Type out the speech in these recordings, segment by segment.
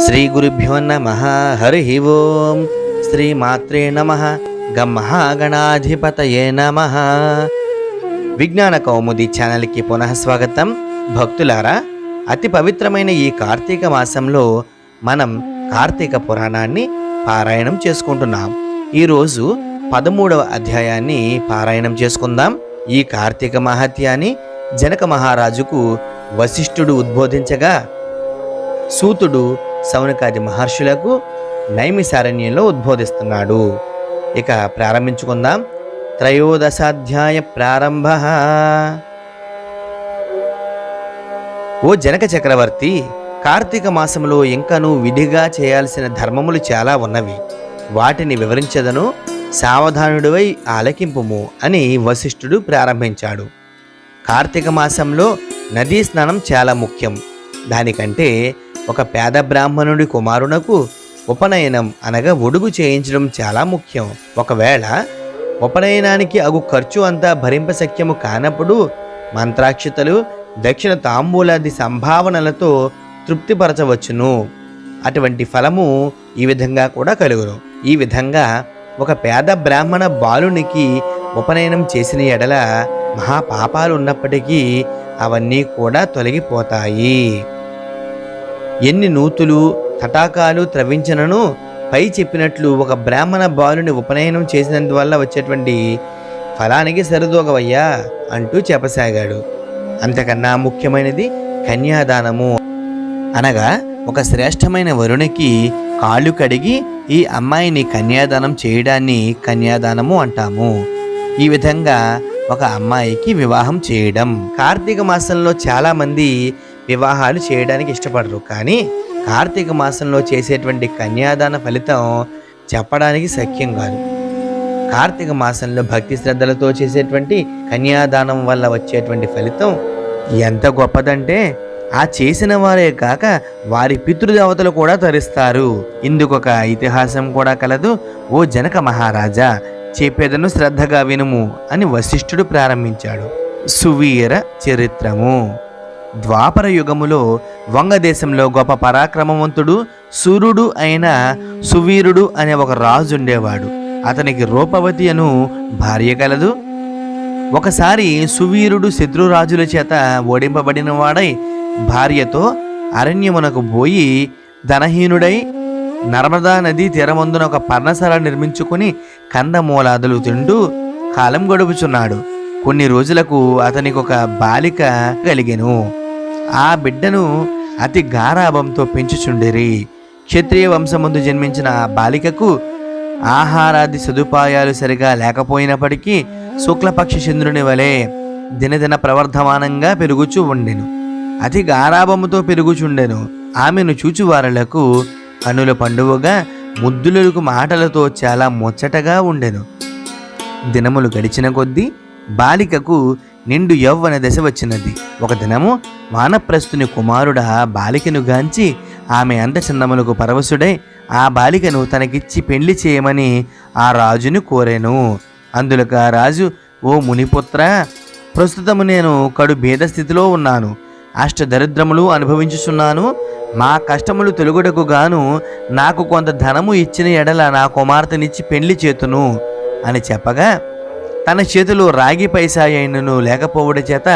శ్రీ గురుభ్యో నమః. హరి ఓం. శ్రీమాత్రే నమః. గం మహాగణాధిపతయే నమః. విజ్ఞాన కౌముది ఛానల్కి పునః స్వాగతం. భక్తులారా, అతి పవిత్రమైన ఈ కార్తీక మాసంలో మనం కార్తీక పురాణాన్ని పారాయణం చేసుకుంటున్నాం. ఈరోజు 13వ అధ్యాయాన్ని పారాయణం చేసుకుందాం. ఈ కార్తీక మహత్యాన్ని జనక మహారాజుకు వశిష్ఠుడు ఉద్బోధించగా, సూతుడు సౌనకాది మహర్షులకు నైమిసారణ్యంలో ఉద్బోధిస్తున్నాడు. ఇక ప్రారంభించుకుందాం. త్రయోదశాధ్యాయ ప్రారంభ. ఓ జనక చక్రవర్తి, కార్తీక మాసంలో ఇంకనూ విధిగా చేయాల్సిన ధర్మములు చాలా ఉన్నవి. వాటిని వివరించదను, సావధానుడివై ఆలకింపుము అని వశిష్ఠుడు ప్రారంభించాడు. కార్తీక మాసంలో నదీ స్నానం చాలా ముఖ్యం. దానికంటే ఒక పేద బ్రాహ్మణుడి కుమారునకు ఉపనయనం అనగా ఒడుగు చేయించడం చాలా ముఖ్యం. ఒకవేళ ఉపనయనానికి అగు ఖర్చు అంతా భరింపశక్యము కానప్పుడు మంత్రాక్షతలు, దక్షిణ తాంబూలాది సంభావనలతో తృప్తిపరచవచ్చును. అటువంటి ఫలము ఈ విధంగా కూడా కలుగును. ఈ విధంగా ఒక పేద బ్రాహ్మణ బాలునికి ఉపనయనం చేసిన ఎడల మహాపాపాలు ఉన్నప్పటికీ అవన్నీ కూడా తొలగిపోతాయి. ఎన్ని నూతులు తటాకాలు త్రవించినను పై చెప్పినట్లు ఒక బ్రాహ్మణ బాలుని ఉపనయనం చేసినందువల్ల వచ్చేటువంటి ఫలానికి సరిదూగవయ్యా అంటూ చెప్పసాగాడు. అంతకన్నా ముఖ్యమైనది కన్యాదానము. అనగా ఒక శ్రేష్టమైన వరునికి కాళ్ళు కడిగి ఈ అమ్మాయిని కన్యాదానం చేయడాన్ని కన్యాదానము అంటాము. ఈ విధంగా ఒక అమ్మాయికి వివాహం చేయడం. కార్తీక మాసంలో చాలామంది వివాహాలు చేయడానికి ఇష్టపడరు. కానీ కార్తీక మాసంలో చేసేటువంటి కన్యాదాన ఫలితం చెప్పడానికి శక్యం కాదు. కార్తీక మాసంలో భక్తి శ్రద్ధలతో చేసేటువంటి కన్యాదానం వల్ల వచ్చేటువంటి ఫలితం ఎంత గొప్పదంటే ఆ చేసిన వారే కాక వారి పితృదేవతలు కూడా తరిస్తారు. ఇందుకొక ఇతిహాసం కూడా కలదు. ఓ జనక మహారాజా, చెప్పేదను శ్రద్ధగా వినుము అని వశిష్ఠుడు ప్రారంభించాడు. సువీర చరిత్రము. ద్వాపర యుగములో వంగదేశంలో గొప్ప పరాక్రమవంతుడు సూర్యుడు అయిన సువీరుడు అనే ఒక రాజు ఉండేవాడు. అతనికి రూపవతి అను భార్య కలదు. ఒకసారి సువీరుడు శత్రురాజుల చేత ఓడింపబడిన వాడై భార్యతో అరణ్యమునకు పోయి ధనహీనుడై నర్మదా నది తీరమందున ఒక పర్ణశాల నిర్మించుకుని కందమూలాదులు తింటూ కాలం గడుపుచున్నాడు. కొన్ని రోజులకు అతనికి ఒక బాలిక కలిగెను. ఆ బిడ్డను అతి గారాభంతో పెంచుచుండిరి. క్షత్రియ వంశమందు జన్మించిన ఆ బాలికకు ఆహారాది సదుపాయాలు సరిగా లేకపోయినప్పటికీ శుక్లపక్ష చంద్రుని వలె దినదిన ప్రవర్ధమానంగా పెరుగుచూ ఉండెను. అతి గారాభముతో పెరుగుచుండెను. ఆమెను చూచువారులకు కనుల పండువగా ముద్దులకు మాటలతో చాలా ముచ్చటగా ఉండెను. దినములు గడిచిన కొద్దీ బాలికకు నిండు యవ్వన దశ వచ్చినది. ఒక దినము వానప్రస్థుని కుమారుడు బాలికను గాంచి ఆమె అందచందములకు పరవశుడై ఆ బాలికను తనకిచ్చి పెళ్లి చేయమని ఆ రాజును కోరెను. అందులకు ఆ రాజు, ఓ మునిపుత్ర, ప్రస్తుతము నేను కడు భేద స్థితిలో ఉన్నాను. అష్టదరిద్రములు అనుభవించుచున్నాను. మా కష్టములు తొలగుటకు గాను నాకు కొంత ధనము ఇచ్చిన ఎడల నా కుమార్తెనిచ్చి పెళ్లి చేతును అని చెప్పగా, తన చేతిలో రాగి పైసా అయినను లేకపోవడం చేత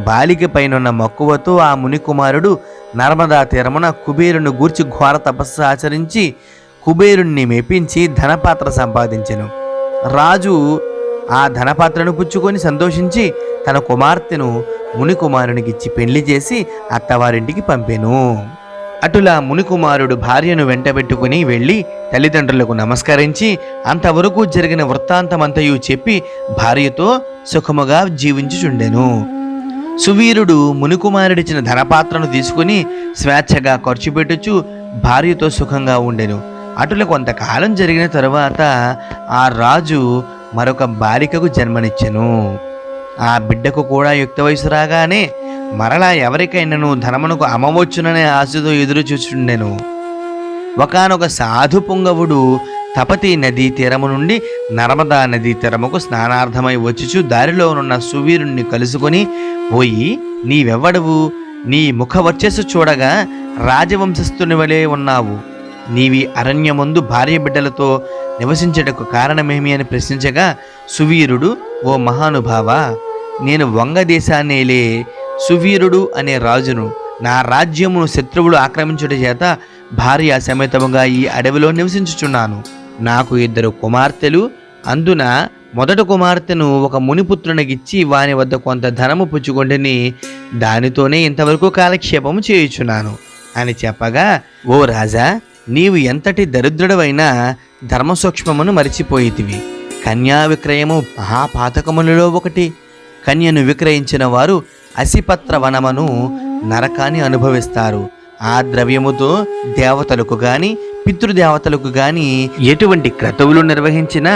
బాలిక పైనున్న మక్కువతో ఆ ముని కుమారుడు నర్మదా తీరమున కుబేరుని గూర్చి ఘోర తపస్సు ఆచరించి కుబేరుణ్ణి మెప్పించి ధనపాత్ర సంపాదించెను. రాజు ఆ ధనపాత్రను పుచ్చుకొని సంతోషించి తన కుమార్తెను ముని కుమారునికిచ్చి పెళ్లి చేసి అత్తవారింటికి పంపెను. అటులా మునికుమారుడు భార్యను వెంటబెట్టుకుని వెళ్ళి తల్లిదండ్రులకు నమస్కరించి అంతవరకు జరిగిన వృత్తాంతమంతయు చెప్పి భార్యతో సుఖముగా జీవించుచుండెను. సువీరుడు మునికుమారుడిచ్చిన ధనపాత్రను తీసుకుని స్వేచ్ఛగా ఖర్చు పెట్టుచు భార్యతో సుఖంగా ఉండెను. అటుల కొంతకాలం జరిగిన తరువాత ఆ రాజు మరొక బాలికకు జన్మనిచ్చెను. ఆ బిడ్డకు కూడా యుక్త వయసు రాగానే మరలా ఎవరికైనాను ధనమునకు అమ్మవచ్చుననే ఆశతో ఎదురు చూచుండెను. ఒకానొక సాధు పుంగవుడు తపతి నదీ తీరము నుండి నర్మదా నదీ తీరముకు స్నానార్థమై వచ్చుచు దారిలో ఉన్న సువీరుణ్ణి కలుసుకొని, పోయి నీవెవ్వడవు, నీ ముఖ వచ్చేసి చూడగా రాజవంశస్థుని వలె ఉన్నావు. నీవి అరణ్యమందు భార్య బిడ్డలతో నివసించటకు కారణమేమి అని ప్రశ్నించగా, సువీరుడు, ఓ మహానుభావా, నేను వంగదేశాన్నేలే సువీరుడు అనే రాజును. నా రాజ్యమును శత్రువులు ఆక్రమించుట చేత భార్య సమేతముగా ఈ అడవిలో నివసించుచున్నాను. నాకు 2 కుమార్తెలు. అందున మొదటి కుమార్తెను ఒక మునిపుత్రునికిచ్చి వాని వద్ద కొంత ధనము పుచ్చుకొంటిని. దానితోనే ఇంతవరకు కాలక్షేపము చేయుచున్నాను అని చెప్పగా, ఓ రాజా, నీవు ఎంతటి దరిద్రుడవైనా ధర్మసూక్ష్మమును మరిచిపోయితివి. కన్యా విక్రయము మహాపాతకములలో ఒకటి. కన్యను విక్రయించిన వారు అసిపత్ర వనమును నరకాన్ని అనుభవిస్తారు. ఆ ద్రవ్యముతో దేవతలకు గాని పితృదేవతలకు గాని ఎటువంటి క్రతువులు నిర్వహించినా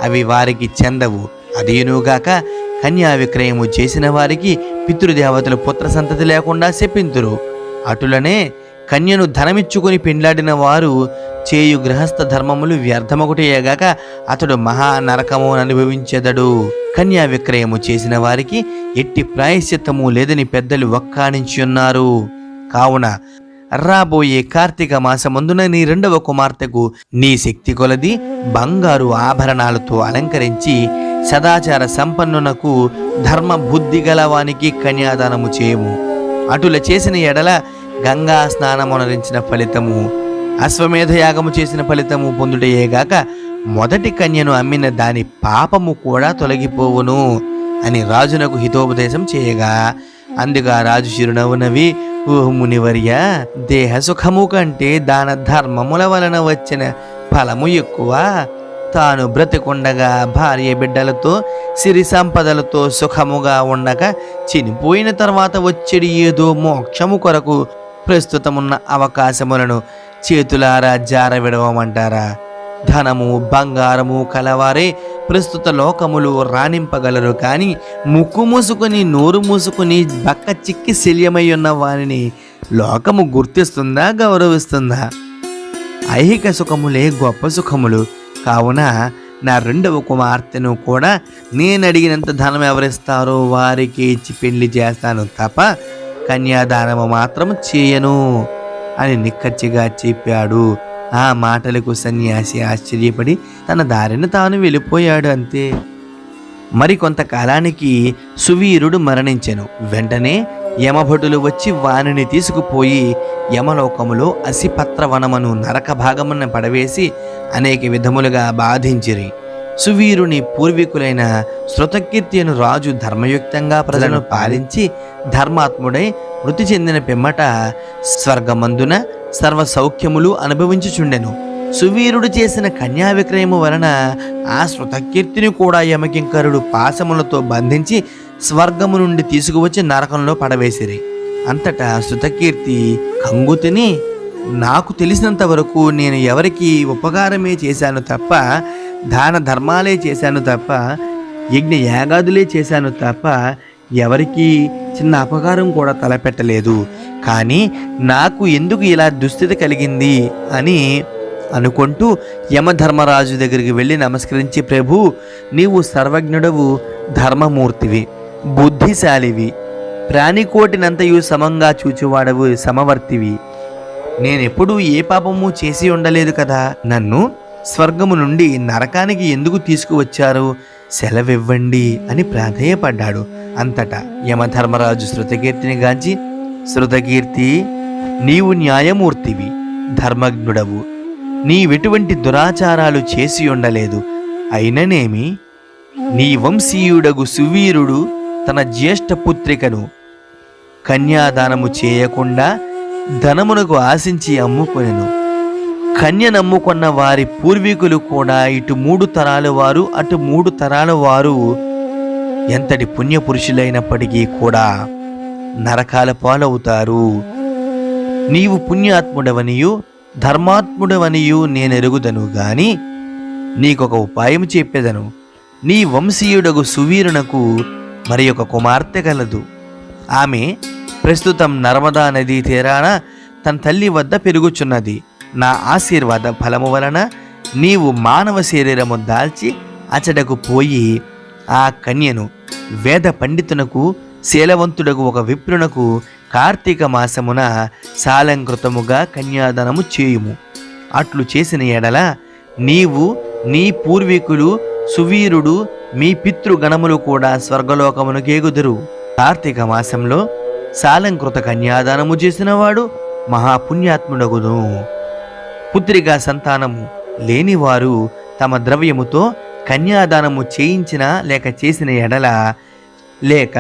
అవి వారికి చెందవు. అదేనుగాక కన్యా విక్రయము చేసిన వారికి పితృదేవతలు పుత్ర సంతతి లేకుండా శపింతురు. అటులనే కన్యను ధనమిచ్చుకుని పెండ్లాడిన వారు చేయు గృహస్థ ధర్మములు వ్యర్థమొకటేయగాక అతడు మహా నరకము అనుభవించెదడు. కన్యా విక్రయము చేసిన వారికి ఎట్టి ప్రాయశ్చిత్తము లేదని పెద్దలు వక్కాణించి ఉన్నారు. కావున రాబోయే కార్తీక మాసమందున నీ 2వ కుమార్తెకు నీ శక్తి కొలది బంగారు ఆభరణాలతో అలంకరించి సదాచార సంపన్నునకు ధర్మ బుద్ధి గలవానికి కన్యాదానము చేయము. అటుల చేసిన ఎడల గంగా స్నానమునరించిన ఫలితము, అశ్వమేధ యాగము చేసిన ఫలితము పొందుటయేగాక మొదటి కన్యను అమ్మిన దాని పాపము కూడా తొలగిపోవును అని రాజునకు హితోపదేశం చేయగా, అందుగా రాజు చిరునవ్వునవి, ఓ మునివర్య, దేహ సుఖము కంటే దాన ధర్మముల వలన వచ్చిన ఫలము ఎక్కువ. తాను బ్రతికుండగా భార్య బిడ్డలతో సిరి సంపదలతో సుఖముగా ఉండగా చనిపోయిన తర్వాత వచ్చేది ఏదో మోక్షము కొరకు ప్రస్తుతమున్న అవకాశములను చేతులారా జారవిడవమంటారా? ధనము బంగారము కలవారే ప్రస్తుత లోకములు రాణింపగలరు. కానీ ముక్కు మూసుకుని నోరు మూసుకుని బక్క చిక్కి శల్యమై ఉన్న వారిని లోకము గుర్తిస్తుందా, గౌరవిస్తుందా? ఐహిక సుఖములే గొప్ప సుఖములు. కావున నా 2వ కుమార్తెను కూడా నేనడిగినంత ధనం ఎవరిస్తారో వారికి ఇచ్చి పెళ్లి చేస్తాను తప్ప కన్యాదానము మాత్రం చేయను అని నిక్కచ్చిగా చెప్పాడు. ఆ మాటలకు సన్యాసి ఆశ్చర్యపడి తన దారిని తాను వెళ్ళిపోయాడు. అంతే. మరికొంతకాలానికి సువీరుడు మరణించెను. వెంటనే యమభటులు వచ్చి వానిని తీసుకుపోయి యమలోకములో అసిపత్రవనమును నరక భాగమున పడవేసి అనేక విధములుగా బాధించిరి. సువీరుని పూర్వీకులైన శృతకీర్తి అను రాజు ధర్మయుక్తంగా ప్రజలను పాలించి ధర్మాత్ముడై మృతి చెందిన పిమ్మట స్వర్గమందున సర్వ సౌఖ్యములు అనుభవించుచుండెను. సువీరుడు చేసిన కన్యా విక్రయము వలన ఆ శృతకీర్తిని కూడా యమకింకరుడు పాశములతో బంధించి స్వర్గము నుండి తీసుకువచ్చి నరకంలో పడవేసిరి. అంతటా శృతకీర్తి కంగుతిని, నాకు తెలిసినంత వరకు నేను ఎవరికి ఉపకారమే చేశాను తప్ప, దాన ధర్మాలే చేశాను తప్ప, యజ్ఞ యాగాదులే చేశాను తప్ప ఎవరికి చిన్న అపకారం కూడా తలపెట్టలేదు. కానీ నాకు ఎందుకు ఇలా దుస్థితి కలిగింది అని అనుకుంటూ యమధర్మరాజు దగ్గరికి వెళ్ళి నమస్కరించి, ప్రభు, నీవు సర్వజ్ఞుడవు, ధర్మమూర్తివి, బుద్ధిశాలివి, ప్రాణికోటినంతయు సమంగా చూచువాడవు, సమవర్తివి. నేనెప్పుడూ ఏ పాపము చేసి ఉండలేదు కదా. నన్ను స్వర్గము నుండి నరకానికి ఎందుకు తీసుకువచ్చారు? సెలవివ్వండి అని ప్రాధేయపడ్డాడు. అంతటా యమధర్మరాజు శృతకీర్తిని గాంచి, శృతకీర్తి, నీవు న్యాయమూర్తివి, ధర్మజ్ఞుడవు, నీవెటువంటి దురాచారాలు చేసి ఉండలేదు. అయిననేమి, నీ వంశీయుడగు సువీరుడు తన జ్యేష్ఠ పుత్రికను కన్యాదానము చేయకుండా ధనమునకు ఆశించి అమ్ముకొనెను. కన్య నమ్ముకున్న వారి పూర్వీకులు కూడా ఇటు 3 తరాల వారు అటు 3 తరాల వారు ఎంతటి పుణ్యపురుషులైనప్పటికీ కూడా నరకాల పాలవుతారు. నీవు పుణ్యాత్ముడవనియు ధర్మాత్ముడవనియు నేనెరుగుదను గాని నీకొక ఉపాయం చెప్పెదను. నీ వంశీయుడగు సువీరునకు మరి ఒక కుమార్తె కలదు. ఆమె ప్రస్తుతం నర్మదా నదీ తీరాన తన తల్లి వద్ద పెరుగుచున్నది. నా ఆశీర్వాద ఫలము వలన నీవు మానవ శరీరము దాల్చి అచడకు పోయి ఆ కన్యను వేద పండితునకు శీలవంతుడగు ఒక విప్రునకు కార్తీక మాసమున సాలంకృతముగా కన్యాదానము చేయుము. అట్లు చేసిన ఎడల నీవు నీ పూర్వీకులు సువీరుడు మీ పితృగణములు కూడా స్వర్గలోకమునకేగుదురు. కార్తీక మాసంలో సాలంకృత కన్యాదానము చేసినవాడు మహాపుణ్యాత్ముడగును. పుత్రిగా సంతానము లేనివారు తమ ద్రవ్యముతో కన్యాదానము చేయించిన లేక చేసిన ఎడల లేక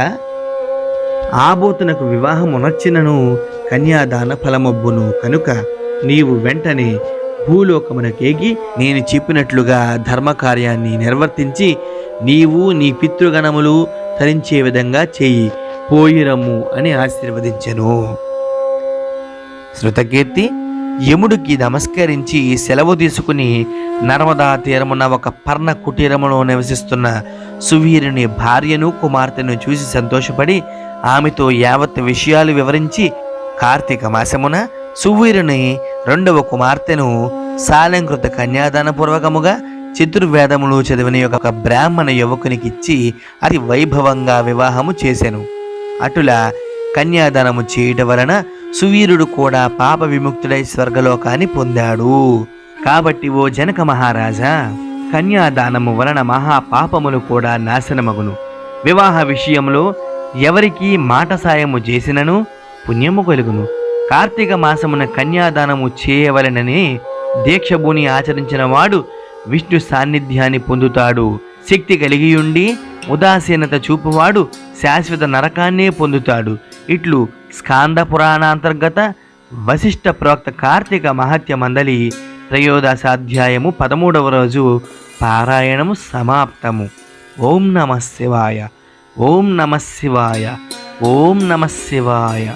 ఆబోతునకు వివాహమునర్చినను కన్యాదాన ఫలమొబ్బును. కనుక నీవు వెంటనే భూలోకమునకేగి నేను చెప్పినట్లుగా ధర్మకార్యాన్ని నిర్వర్తించి నీవు నీ పితృగణములు తరించే విధంగా చేయి, పోయిరమ్ము అని ఆశీర్వదించెను. శృతకీర్తి యముడికి నమస్కరించి సెలవు తీసుకుని నర్మదా తీరమున ఒక పర్ణ కుటీరములో నివసిస్తున్న సువీరుని భార్యను కుమార్తెను చూసి సంతోషపడి ఆమెతో యావత్ విషయాలు వివరించి కార్తీక మాసమున సువీరుని రెండవ కుమార్తెను సాలంకృత కన్యాదాన పూర్వకముగా చతుర్వేదములు చదివిన ఒక బ్రాహ్మణ యువకునికిచ్చి అతి వైభవంగా వివాహము చేసెను. అటులా కన్యాదానము చేయటం వలన సువీరుడు కూడా పాప విముక్తుడై స్వర్గలోకాన్ని పొందాడు. కాబట్టి ఓ జనక మహారాజా, కన్యాదానము వలన మహాపాపములు కూడా నాశనమగును. వివాహ విషయంలో ఎవరికి మాట సాయము చేసినను పుణ్యము కలుగును. కార్తీక మాసమున కన్యాదానము చేయవలనని దీక్షభూని ఆచరించిన వాడు విష్ణు సాన్నిధ్యాన్ని పొందుతాడు. శక్తి కలిగియుండి ఉదాసీనత చూపువాడు శాశ్వత నరకాన్నే పొందుతాడు. ఇట్లు స్కాంద పురాణాంతర్గత వశిష్ఠ ప్రోక్త కార్తీక మహత్య మందలి 13వ 13వ రోజు పారాయణము సమాప్తము. ఓం నమః శివాయ. ఓం నమః శివాయ. ఓం నమః శివాయ.